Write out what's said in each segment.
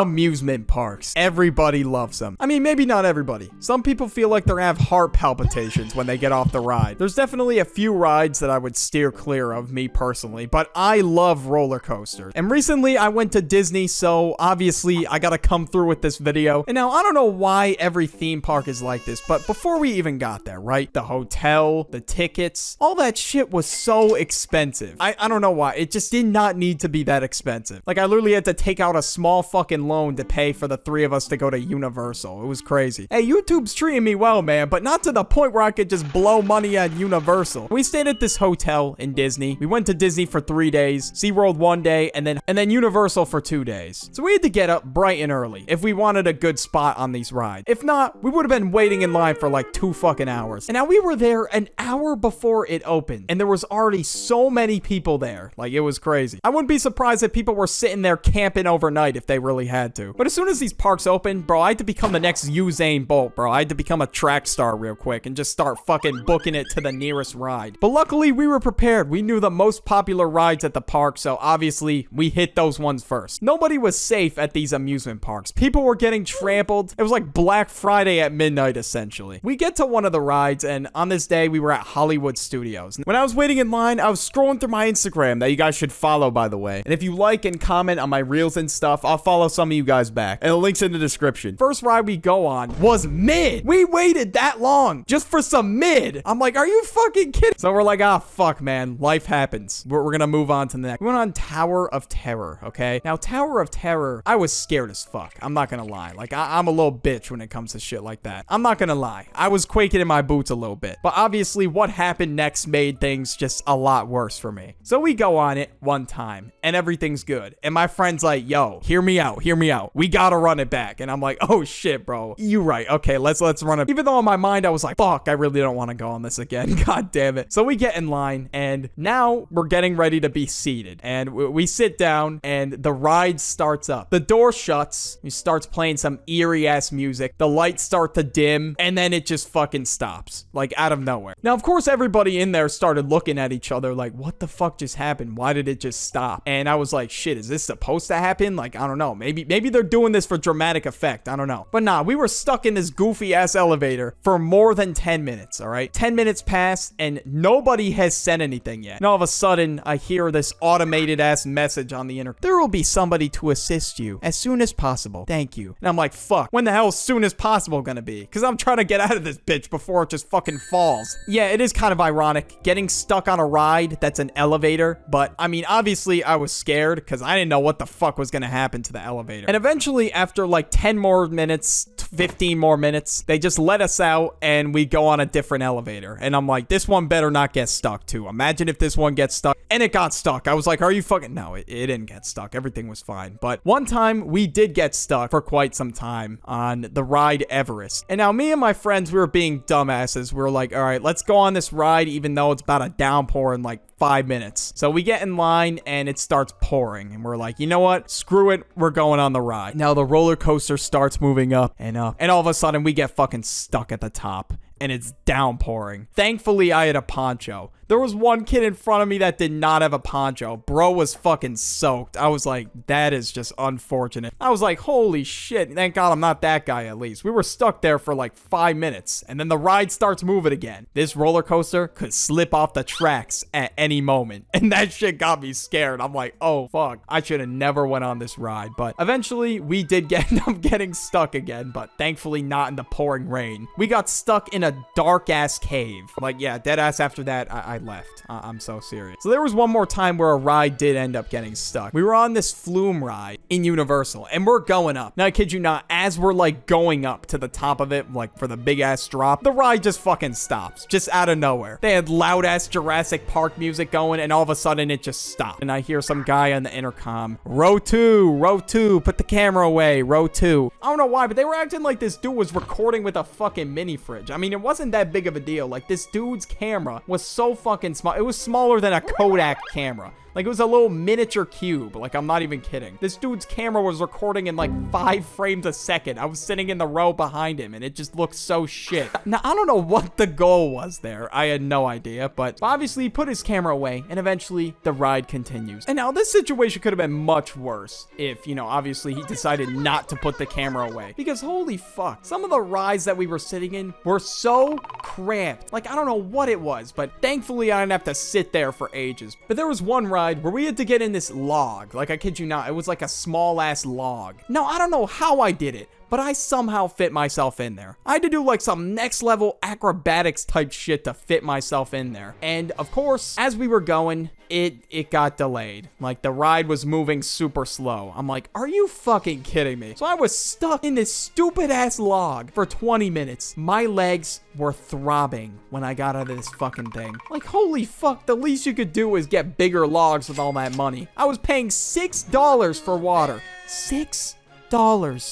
Amusement parks. Everybody loves them. I mean, maybe not everybody. Some people feel like they have heart palpitations when they get off the ride. There's definitely a few rides that I would steer clear of, me personally, but I love roller coasters. And recently I went to Disney, so obviously I gotta come through with this video. And now I don't know why every theme park is like this, but before we even got there, right? The hotel, the tickets, all that shit was so expensive. I don't know why. It just did not need to be that expensive. Like, I literally had to take out a small fucking loan to pay for the three of us to go to Universal. It was crazy. Hey, YouTube's treating me well, man, but not to the point where I could just blow money at Universal. We stayed at this hotel in Disney. We went to Disney for 3 days, SeaWorld 1 day, and then Universal for 2 days. So we had to get up bright and early if we wanted a good spot on these rides. If not, we would have been waiting in line for like 2 fucking hours. And now we were there an hour before it opened, and there was already so many people there. Like, it was crazy. I wouldn't be surprised if people were sitting there camping overnight if they really had to. But as soon as these parks opened, bro, I had to become the next Usain Bolt, bro. I had to become a track star real quick and just start fucking booking it to the nearest ride. But luckily, we were prepared. We knew the most popular rides at the park, so obviously, we hit those ones first. Nobody was safe at these amusement parks. People were getting trampled. It was like Black Friday at midnight, essentially. We get to one of the rides, and on this day, we were at Hollywood Studios. When I was waiting in line, I was scrolling through my Instagram that you guys should follow, by the way. And if you like and comment on my reels and stuff, I'll follow some of you guys back. And the link's in the description. First ride we go on was Mid. We waited that long just for some Mid. I'm like, are you fucking kidding? So we're like, ah, fuck, man. Life happens. We're gonna move on to the next. We went on Tower of Terror, okay? Now, Tower of Terror, I was scared as fuck. I'm not gonna lie. Like, I'm a little bitch when it comes to shit like that. I'm not gonna lie. I was quaking in my boots a little bit. But obviously, what happened next made things just a lot worse for me. So we go on it one time, and everything's good. And my friend's like, yo, hear me out. Hear me out. We gotta run it back. And I'm like, oh shit, bro. You right. Okay, let's run it. Even though in my mind, I was like, fuck, I really don't want to go on this again. God damn it. So we get in line, and now we're getting ready to be seated. And we sit down, and the ride starts up. The door shuts. He starts playing some eerie ass music. The lights start to dim, and then it just fucking stops, like out of nowhere. Now, of course, everybody in there started looking at each other like, what the fuck just happened? Why did it just stop? And I was like, shit, is this supposed to happen? Like, I don't know. Maybe they're doing this for dramatic effect. I don't know. But nah, we were stuck in this goofy ass elevator for more than 10 minutes, all right? 10 minutes passed, and nobody has said anything yet. And all of a sudden, I hear this automated ass message on the internet. There will be somebody to assist you as soon as possible. Thank you. And I'm like, fuck, when the hell is soon as possible gonna be? Because I'm trying to get out of this bitch before it just fucking falls. Yeah, it is kind of ironic getting stuck on a ride that's an elevator, but I mean, obviously I was scared because I didn't know what the fuck was gonna happen to the elevator. And eventually, after like 10 more minutes, 15 more minutes, they just let us out and we go on a different elevator. And I'm like, this one better not get stuck too. Imagine if this one gets stuck. And it got stuck. I was like, are you fucking... No, it didn't get stuck. Everything was fine. But one time we did get stuck for quite some time on the ride Everest. And now me and my friends, we were being dumbasses. We were like, all right, let's go on this ride even though it's about a downpour in like 5 minutes. So we get in line and it starts pouring. And we're like, you know what? Screw it. We're going on the ride. Now the roller coaster starts moving up and up. And all of a sudden we get fucking stuck at the top. And it's downpouring. Thankfully, I had a poncho. There was one kid in front of me that did not have a poncho. Bro was fucking soaked. I was like, that is just unfortunate. I was like, holy shit. Thank God I'm not that guy at least. We were stuck there for like 5 minutes. And then the ride starts moving again. This roller coaster could slip off the tracks at any moment. And that shit got me scared. I'm like, oh, fuck. I should have never went on this ride. But eventually, we did end up getting stuck again. But thankfully, not in the pouring rain. We got stuck in a dark-ass cave. Like, yeah, dead-ass after that, I left. I'm so serious. So there was one more time where a ride did end up getting stuck. We were on this flume ride in Universal, and we're going up. Now, I kid you not, as we're, like, going up to the top of it, like, for the big-ass drop, the ride just fucking stops. Just out of nowhere. They had loud-ass Jurassic Park music going, and all of a sudden, it just stopped. And I hear some guy on the intercom, row 2, put the camera away, row 2. I don't know why, but they were acting like this dude was recording with a fucking mini fridge. I mean, it wasn't that big of a deal. Like, this dude's camera was so fucking small. It was smaller than a Kodak camera. Like, it was a little miniature cube. Like, I'm not even kidding. This dude's camera was recording in like 5 frames a second. I was sitting in the row behind him, and it just looked so shit. Now, I don't know what the goal was there. I had no idea, but obviously he put his camera away, and eventually the ride continues. And now this situation could have been much worse if, you know, obviously he decided not to put the camera away, because holy fuck, some of the rides that we were sitting in were so cramped. Like, I don't know what it was, but thankfully I didn't have to sit there for ages. But there was one ride where we had to get in this log. Like, I kid you not, it was like a small ass log. Now, I don't know how I did it, but I somehow fit myself in there. I had to do like some next level acrobatics type shit to fit myself in there. And of course, as we were going, it got delayed. Like, the ride was moving super slow. I'm like, are you fucking kidding me? So I was stuck in this stupid ass log for 20 minutes. My legs were throbbing when I got out of this fucking thing. Like, holy fuck, the least you could do is get bigger logs with all that money. I was paying $6 for water. $6.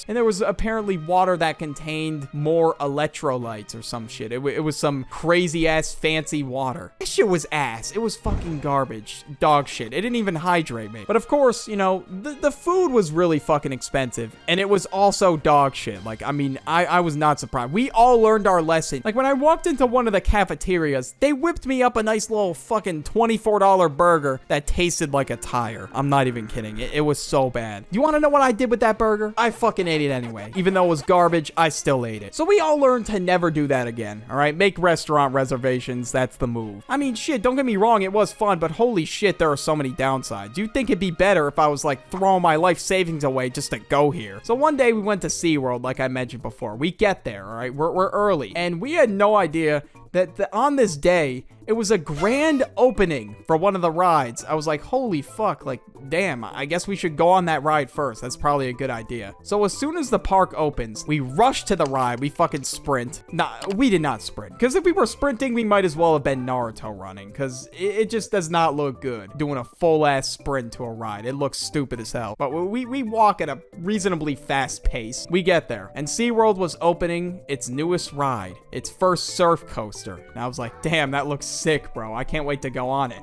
And there was apparently water that contained more electrolytes or some shit. It was some crazy ass fancy water. This shit was ass. It was fucking garbage. Dog shit. It didn't even hydrate me. But of course, you know, the food was really fucking expensive, and it was also dog shit. Like, I mean, I was not surprised. We all learned our lesson. Like, when I walked into one of the cafeterias, they whipped me up a nice little fucking $24 burger that tasted like a tire. I'm not even kidding. It was so bad. You want to know what I did with that burger? I fucking ate it anyway. Even though it was garbage, I still ate it. So we all learned to never do that again, all right? Make restaurant reservations. That's the move. I mean, shit, don't get me wrong. It was fun, but holy shit, there are so many downsides. You'd think it'd be better if I was, like, throwing my life savings away just to go here. So one day we went to SeaWorld, like I mentioned before. We get there, all right? We're early. And we had no idea that on this day, it was a grand opening for one of the rides. I was like, holy fuck, like, damn, I guess we should go on that ride first. That's probably a good idea. So as soon as the park opens, we rush to the ride. We fucking sprint. Nah, we did not sprint. Because if we were sprinting, we might as well have been Naruto running. Because it just does not look good doing a full-ass sprint to a ride. It looks stupid as hell. But we walk at a reasonably fast pace. We get there. And SeaWorld was opening its newest ride. Its first surf coaster. And I was like, damn, that looks sick, bro. I can't wait to go on it.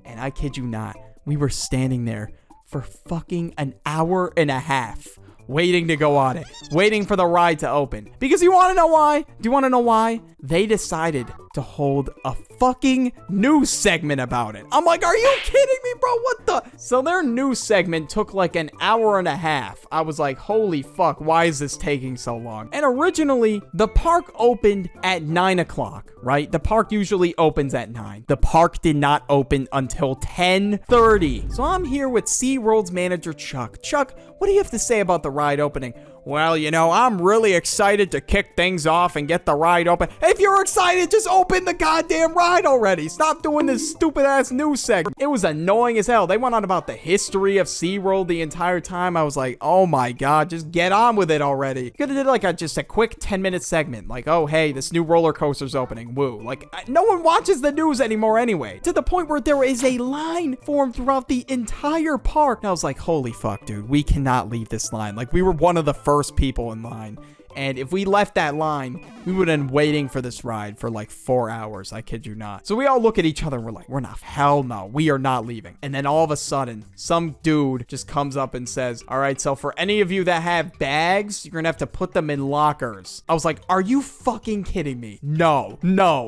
And I kid you not, we were standing there for fucking an hour and a half waiting to go on it, waiting for the ride to open. Because you want to know why? Do you want to know why? They decided to hold a fucking news segment about it. I'm like, are you kidding me, bro? What the? So their news segment took like an hour and a half. I was like, holy fuck, why is this taking so long? And originally, the park opened at 9 o'clock, right? The park usually opens at 9. The park did not open until 10:30. So I'm here with SeaWorld's manager, Chuck. Chuck, what do you have to say about the ride opening? Well, you know, I'm really excited to kick things off and get the ride open. If you're excited, just open the goddamn ride already. Stop doing this stupid-ass news segment. It was annoying as hell. They went on about the history of SeaWorld the entire time. I was like, oh my god, just get on with it already. Could have did like just a quick 10-minute segment. Like, oh, hey, this new roller coaster's opening. Woo. Like, no one watches the news anymore anyway. To the point where there is a line formed throughout the entire park. And I was like, holy fuck, dude. We cannot leave this line. Like, we were one of the first people in line. And if we left that line, we would have been waiting for this ride for like 4 hours. I kid you not. So we all look at each other and we're like, we're not, hell no, we are not leaving. And then all of a sudden, some dude just comes up and says, all right, so for any of you that have bags, you're gonna have to put them in lockers. I was like, are you fucking kidding me? No.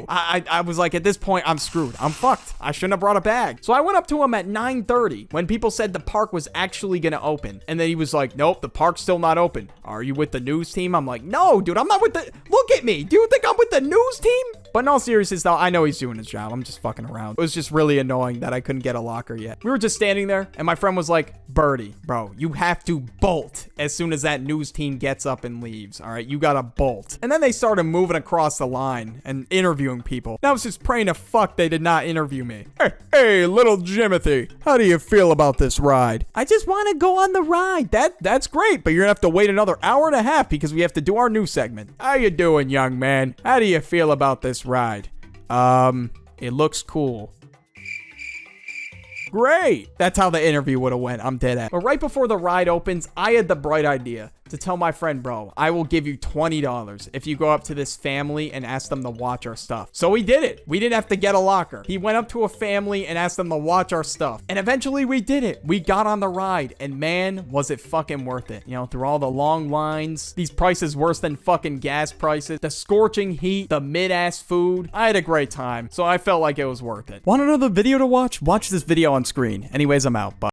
I was like, at this point, I'm screwed. I'm fucked. I shouldn't have brought a bag. So I went up to him at 9:30 when people said the park was actually gonna open. And then he was like, nope, the park's still not open. Are you with the news team? I'm like, no, dude, I'm not with the... Look at me. Do you think I'm with the news team? But in all seriousness, though, I know he's doing his job. I'm just fucking around. It was just really annoying that I couldn't get a locker yet. We were just standing there, and my friend was like, Burdie, bro, you have to bolt as soon as that news team gets up and leaves, all right? You gotta bolt. And then they started moving across the line and interviewing people. And I was just praying to fuck they did not interview me. Hey, little Jimothy, how do you feel about this ride? I just want to go on the ride. That's great, but you're gonna have to wait another hour and a half because we have to do our news segment. How you doing, young man? How do you feel about this ride? It looks cool. Great. That's how the interview would have went. I'm dead at. But right before the ride opens, I had the bright idea to tell my friend, bro, I will give you $20 if you go up to this family and ask them to watch our stuff. So he did it. We didn't have to get a locker. He went up to a family and asked them to watch our stuff. And eventually we did it. We got on the ride, and man, was it fucking worth it. You know, through all the long lines, these prices worse than fucking gas prices, the scorching heat, the mid-ass food. I had a great time, so I felt like it was worth it. Want another video to watch? Watch this video on screen. Anyways, I'm out. Bye.